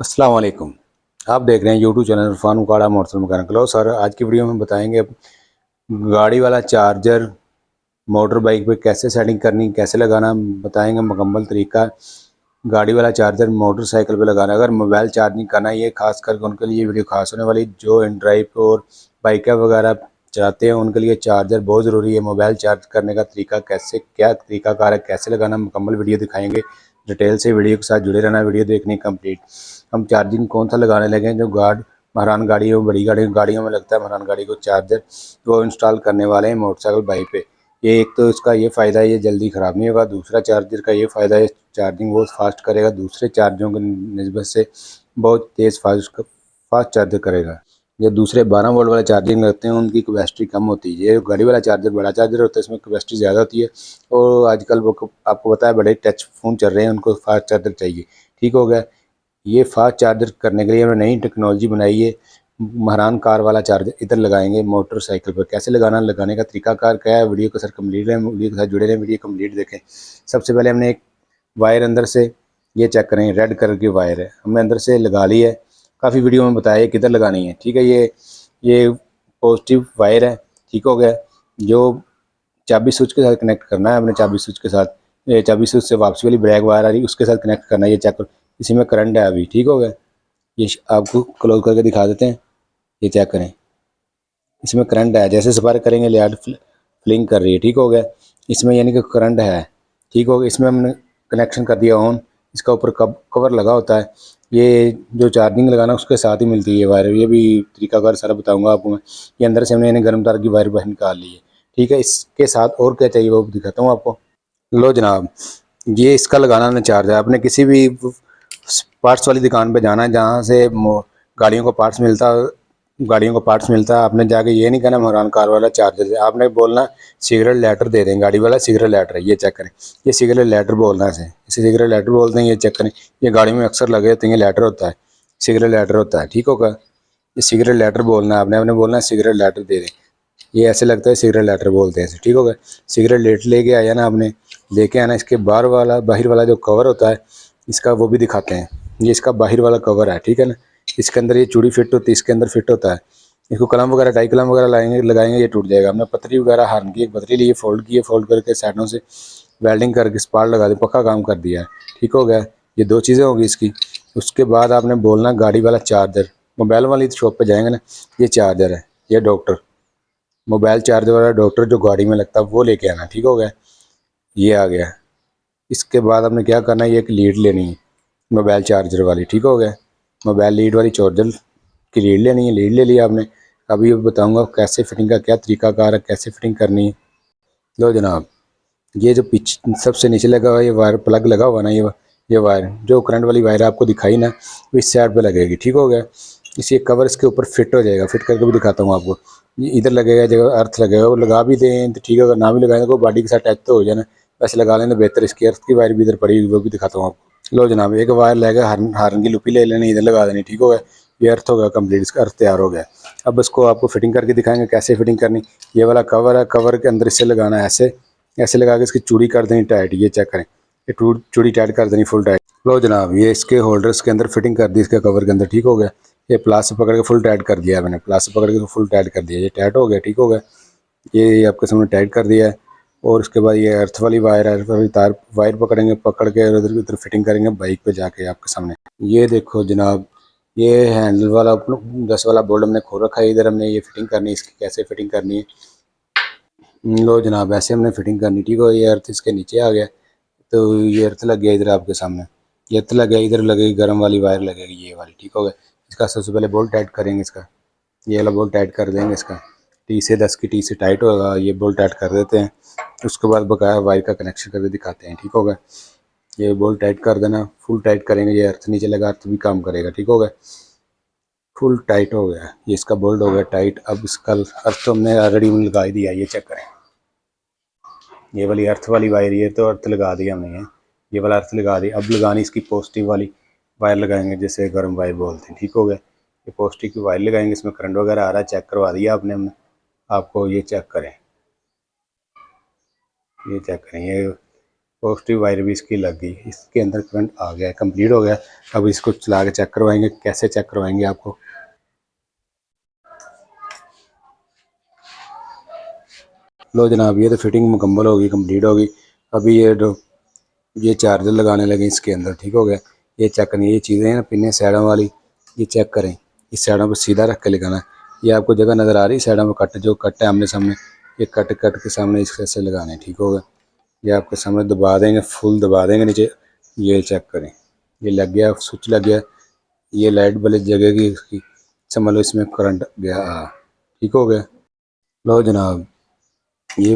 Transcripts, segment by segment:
अस्सलाम वालेकुम। आप देख रहे हैं यूट्यूब चैनल इरफान उकाड़ा मोटर मैकेनिकल। और सर आज की वीडियो में बताएंगे गाड़ी वाला चार्जर मोटर बाइक पे कैसे सेटिंग करनी, कैसे लगाना, बताएंगे मुकम्मल तरीका। गाड़ी वाला चार्जर मोटरसाइकिल पे लगाना, अगर मोबाइल चार्जिंग करना है, ये खास करके उनके लिए वीडियो खास होने वाली जो इन ड्राइव और बाइकें वगैरह चलाते हैं, उनके लिए चार्जर बहुत ज़रूरी है। मोबाइल चार्ज करने का तरीका कैसे, क्या तरीकाकार है, कैसे लगाना, मुकम्मल वीडियो दिखाएंगे। डिटेल से वीडियो के साथ जुड़े रहना, वीडियो देखनी कंप्लीट। हम चार्जिंग कौन सा लगाने लगे हैं, जो महरान गाड़ी है, वो बड़ी गाड़ियों में लगता है महरान गाड़ी को चार्जर, वो इंस्टॉल करने वाले हैं मोटरसाइकिल बाइक पे। ये एक तो इसका ये फ़ायदा है, ये जल्दी ख़राब नहीं होगा। दूसरा चार्जर का ये फ़ायदा है, चार्जिंग बहुत फास्ट करेगा, दूसरे चार्जरों की निस्बत से बहुत तेज़ फास्ट चार्जर करेगा। जो दूसरे 12 वोल्ट वाले चार्जिंग लगते हैं, उनकी कैपेसिटी कम होती है। ये गाड़ी वाला चार्जर बड़ा चार्जर होता है, इसमें कैपेसिटी ज़्यादा होती है। और आजकल वो आपको पता है बड़े टच फ़ोन चल रहे हैं, उनको फास्ट चार्जर चाहिए। ठीक हो गया। ये फास्ट चार्जर करने के लिए हमने नई टेक्नोलॉजी बनाई है, महरान कार वाला चार्जर इधर लगाएंगे मोटरसाइकिल पर। कैसे लगाना, लगाने का तरीकाकार क्या है, वीडियो को सर कम्प्लीट रहें, वीडियो के साथ जुड़े रहें, वीडियो कम्प्लीट देखें। सबसे पहले हमने एक वायर अंदर से, ये चेक करें, रेड कलर की वायर है, हमने अंदर से लगा ली है। काफ़ी वीडियो में बताया किधर लगानी है। ठीक है, ये पॉजिटिव वायर है। ठीक हो गया। जो चाबी स्विच के साथ कनेक्ट करना है अपने, चाबी स्विच के साथ, ये चाबी स्विच से वापसी वाली ब्लैक वायर आ रही है, उसके साथ कनेक्ट करना है। ये चेक करो, इसी में करंट है अभी। ठीक हो गया। ये आपको क्लोज करके दिखा देते हैं, ये चेक करें, इसमें करंट है। जैसे स्पार्क करेंगे लाइट फ्लिंग कर रही है। ठीक हो गया। इसमें यानी कि करंट है। ठीक हो गया। इसमें हमने कनेक्शन कर दिया ऑन। इसका ऊपर कवर लगा होता है, ये जो चार्जिंग लगाना उसके साथ ही मिलती है वायर। ये भी तरीकाकार सारा बताऊंगा आपको मैं। ये अंदर से हमने यानी गर्म तार की वायर बाहर निकाल ली है। ठीक है, इसके साथ और क्या चाहिए वो दिखाता हूँ आपको। लो जनाब, ये इसका लगाना ना चार्ज है। आपने किसी भी पार्ट्स वाली दुकान पे जाना है जहाँ से गाड़ियों को पार्ट्स मिलता है, गाड़ियों को पार्ट्स मिलता है। आपने जाके ये नहीं कहना महरान कार वाला चार्जर है, आपने बोलना सिगरेट लेटर दे दें, गाड़ी वाला सिगरेट लेटर है, ये चेक करें। ये सिगरेट लेटर बोलना है इसे सिगरेट लेटर बोलते हैं। ये चेक करें, ये गाड़ी में अक्सर लगे होते हैं, ये लेटर होता है, सिगरेट लेटर होता है। ठीक होगा। ये सिगरेट लेटर बोलना है आपने, आपने बोलना है सिगरेट लेटर दे दें। ये ऐसे लगता है सिगरेट लेटर बोलते हैं इसे। ठीक होगा। सिगरेट लेटर लेके आया ना आपने, लेके आना। इसके बाहर वाला जो कवर होता है इसका, वो भी दिखाते हैं। ये इसका बाहर वाला कवर है। ठीक है ना। इसके अंदर ये चूड़ी फिट होती है, इसके अंदर फिट होता है। इसको कलम वगैरह, टाई कलम वगैरह लगाएंगे ये टूट जाएगा। हमने पतरी वगैरह हार्न की एक पतरी ली है, फोल्ड की है, फोल्ड करके साइडों से वेल्डिंग करके स्पार्क लगा दी, पक्का काम कर दिया है। ठीक हो गया। ये दो चीज़ें होगी इसकी। उसके बाद आपने बोलना गाड़ी वाला चार्जर, मोबाइल वाली शॉप पे जाएंगे ना, ये चार्जर है, ये डॉक्टर मोबाइल चार्जर वाला डॉक्टर जो गाड़ी में लगता है वो लेके आना। ठीक हो गया। ये आ गया। इसके बाद आपने क्या करना है, ये एक लीड लेनी है मोबाइल चार्जर वाली। ठीक हो गया। मोबाइल लीड वाली चार्जर की लीड लेनी है, लीड ले लिया आपने। अभी बताऊंगा कैसे फिटिंग का क्या तरीकाकार है, कैसे फिटिंग करनी है। लो जनाब, ये जो पीछे सबसे नीचे लगा हुआ ये वायर प्लग लगा हुआ ना, ये वायर जो करंट वाली वायर आपको दिखाई ना, वो इस साइड पे लगेगी। ठीक हो गया। इसी कवर इसके ऊपर फिट हो जाएगा, फिट करके भी दिखाता हूँ आपको। ये इधर लगेगा जगह अर्थ लगेगा, वो लगा भी दें तो ठीक है, अगर ना भी लगाएं तो बॉडी के साथ टच तो हो जाए ना, वैसे लगा लें तो बेहतर। इसकी अर्थ की वायर भी इधर पड़ी हुई, वो भी दिखाता हूँ आपको। लो जनाब, एक वायर लेगा, हार्न की लुपी ले लेनी, इधर लगा देनी। ठीक हो गया। ये अर्थ हो गया कंप्लीट, इसका अर्थ तैयार हो गया। अब इसको आपको फिटिंग करके दिखाएंगे कैसे फिटिंग करनी। ये वाला कवर है, कवर के अंदर इससे लगाना है, ऐसे ऐसे लगा के इसकी चूड़ी कर देनी टाइट। ये चेक करें, ये चूड़ी टाइट कर देनी फुल टाइट। लो जनाब, ये इसके होल्डर्स के अंदर फिटिंग कर दी, इसके कवर के अंदर। ठीक हो गया। ये प्लास से पकड़ के फुल टाइट कर दिया है मैंने, प्लास से पकड़ के फुल टाइट कर दिया, ये टाइट हो गया। ठीक हो गया। ये आपके सामने टाइट कर दिया है। और उसके बाद ये अर्थ वाली वायर है, अर्थ वाली तार वायर पकड़ेंगे, पकड़ के उधर उधर फिटिंग करेंगे बाइक पे जाके आपके सामने। ये देखो जनाब, ये हैंडल वाला 10 वाला बोल्ट हमने खोल रखा है, इधर हमने ये फिटिंग करनी है। इसकी कैसे फिटिंग करनी है, लो जनाब, ऐसे हमने फिटिंग करनी। ठीक है। ये अर्थ इसके नीचे आ गया, तो ये अर्थ लग गया इधर आपके सामने, ये अर्थ लग गया, इधर लगेगी गर्म वाली वायर लगेगी, ये वाली। ठीक हो गया। इसका सबसे पहले बोल्ट टाइट करेंगे, इसका ये वाला बोल्ट टाइट कर देंगे। इसका टी से 10 की टी से टाइट होगा, ये बोल्ट टाइट कर देते हैं। उसके बाद बकाया वायर का कनेक्शन करके दिखाते हैं। ठीक हो गया। ये बोल्ट टाइट कर देना, फुल टाइट करेंगे। ये अर्थ नीचे लगा, अर्थ भी काम करेगा। ठीक हो गया। फुल टाइट हो गया, ये इसका बोल्ट हो गया टाइट। अब इसका अर्थ तो हमने ऑलरेडी लगा ही दिया, ये चेक करें। ये वाली अर्थ वाली वायर, ये तो अर्थ लगा दिया हमने, ये वाला अर्थ लगा दिया। अब लगानी इसकी पॉजिटिव वाली वायर लगाएंगे, जैसे गर्म वायर बोलते हैं। ठीक हो गया। ये पॉजिटिव की वायर लगाएंगे, इसमें करंट वगैरह आ रहा है, चेक करवा दिया आपने हमने आपको। ये चेक करें, ये चेक करें, पॉजिटिव वायर भी इसकी लग गई, इसके अंदर करंट आ गया है, कंप्लीट हो गया। अब इसको चला के चेक करवाएंगे। कैसे चेक करवाएंगे आपको, लो जनाब ये तो फिटिंग मुकम्मल होगी, कंप्लीट होगी। अभी ये चार्जर लगाने लगे इसके अंदर, ठीक हो गया। ये चेक करनी, ये चीज़ें हैं ना पिने साइडों वाली, ये चेक करें। इस साइडों पर सीधा रख के लगाना है। ये आपको जगह नज़र आ रही है साइडों में कट, जो कट है आमने सामने, ये कट कट के सामने इसके से लगाने, ठीक हो गया। ये आपके सामने दबा देंगे, फुल दबा देंगे नीचे। ये चेक करें, ये लग गया, स्विच लग गया। ये लाइट वाली जगह की इसकी समझ लो इसमें करंट गया, ठीक हो गया। लो जनाब ये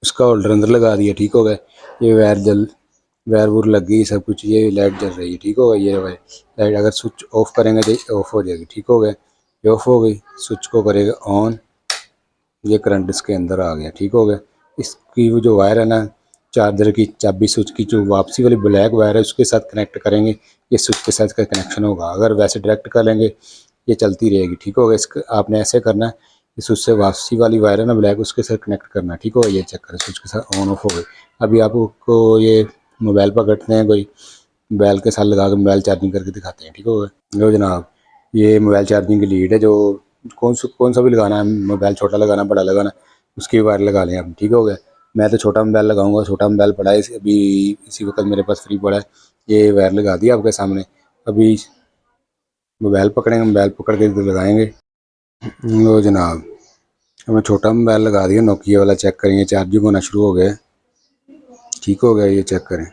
उसका होल्डर अंदर लगा दिया, ठीक हो गया। ये वायर वूर लग गई सब कुछ, ये लाइट जल रही है, ठीक हो गया। ये लाइट अगर स्विच ऑफ करेंगे तो ऑफ हो जाएगी, ठीक हो गया। ये ऑफ हो गई, स्विच को करेगा ऑन, ये करंट इसके अंदर आ गया, ठीक हो गया। इसकी वो जो वायर है ना चार्जर की, चाबी स्विच की जो वापसी वाली ब्लैक वायर है उसके साथ कनेक्ट करेंगे, ये स्विच के साथ का कनेक्शन होगा। अगर वैसे डायरेक्ट कर लेंगे ये चलती रहेगी, ठीक होगा। इसका आपने ऐसे करना है, इस स्विच से वापसी वाली वायर है ना ब्लैक, उसके साथ कनेक्ट करना है, ठीक होगा। ये चेक करें, स्विच के साथ ऑन ऑफ हो गई। अभी आपको ये मोबाइल पकड़ते हैं, कोई मोबाइल के साथ लगा के मोबाइल चार्जिंग करके दिखाते हैं, ठीक होगा। लो जनाब ये मोबाइल चार्जिंग की लीड है, जो कौन सा भी लगाना है, मोबाइल छोटा लगाना बड़ा लगाना, उसकी वायर लगा लें आप, ठीक हो गया। मैं तो छोटा मोबाइल लगाऊंगा, छोटा मोबाइल पड़ा है अभी इसी वक्त मेरे पास फ्री पड़ा है। ये वायर लगा दिया आपके सामने। अभी मोबाइल पकड़ेंगे, मोबाइल पकड़ के इधर लगाएंगे। लो जनाब हमें छोटा मोबाइल लगा दिया नोकिया वाला, चेक करेंगे चार्जिंग होना शुरू हो गया, ठीक हो गया। ये चेक करें,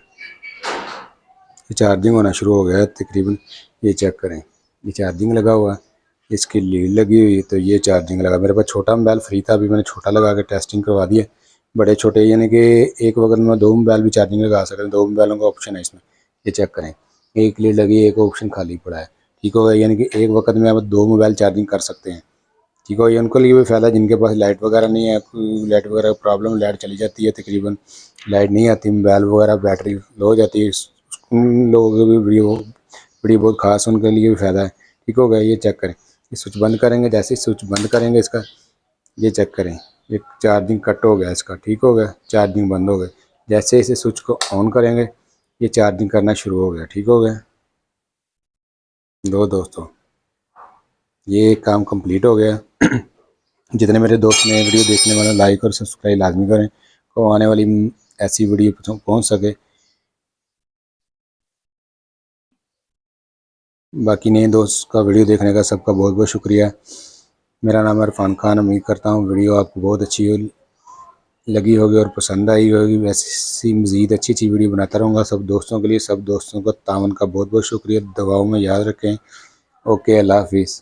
ये चार्जिंग होना शुरू हो गया है तकरीबन। ये चेक करें, ये चार्जिंग लगा हुआ है, इसकी लीड लगी हुई है, तो ये चार्जिंग लगा। मेरे पास छोटा मोबाइल फ्री था, अभी मैंने छोटा लगा के टेस्टिंग करवा दिया। बड़े छोटे यानी कि एक वक्त में 2 मोबाइल भी चार्जिंग लगा सकते हैं, 2 मोबाइलों का ऑप्शन है इसमें। ये चेक करें, एक लीड लगी, एक ऑप्शन खाली पड़ा है, ठीक हो गया। यानी कि एक वक्त में आप 2 मोबाइल चार्जिंग कर सकते हैं, ठीक हो। ये उनको लिए भी फ़ायदा है जिनके पास लाइट वगैरह नहीं है, लाइट वगैरह प्रॉब्लम, लाइट चली जाती है तकरीबन, लाइट नहीं आती, मोबाइल वगैरह बैटरी लो हो जाती है, उन लोगों की भी वीडियो बहुत खास, उनके लिए भी फ़ायदा है, ठीक हो गया। ये चेक करें, ये स्विच बंद करेंगे, जैसे ही स्विच बंद करेंगे इसका, ये चेक करें, ये चार्जिंग कट हो गया इसका, ठीक हो गया, चार्जिंग बंद हो गई। जैसे इसे स्विच को ऑन करेंगे ये चार्जिंग करना शुरू हो गया, ठीक हो गया। दो दोस्तों ये काम कंप्लीट हो गया। जितने मेरे दोस्त नए वीडियो देखने वाले लाइक और सब्सक्राइब लाजमी करें, को आने वाली ऐसी वीडियो पहुंच सके। बाकी नए दोस्त का वीडियो देखने का सबका बहुत बहुत शुक्रिया। मेरा नाम इरफान खान, उम्मीद करता हूँ वीडियो आपको बहुत अच्छी लगी होगी और पसंद आई होगी। वैसी मज़ीद अच्छी अच्छी वीडियो बनाता रहूँगा सब दोस्तों के लिए। सब दोस्तों का तावन का बहुत बहुत शुक्रिया, दुआओं में याद रखें। ओके, अल्लाह हाफिज़।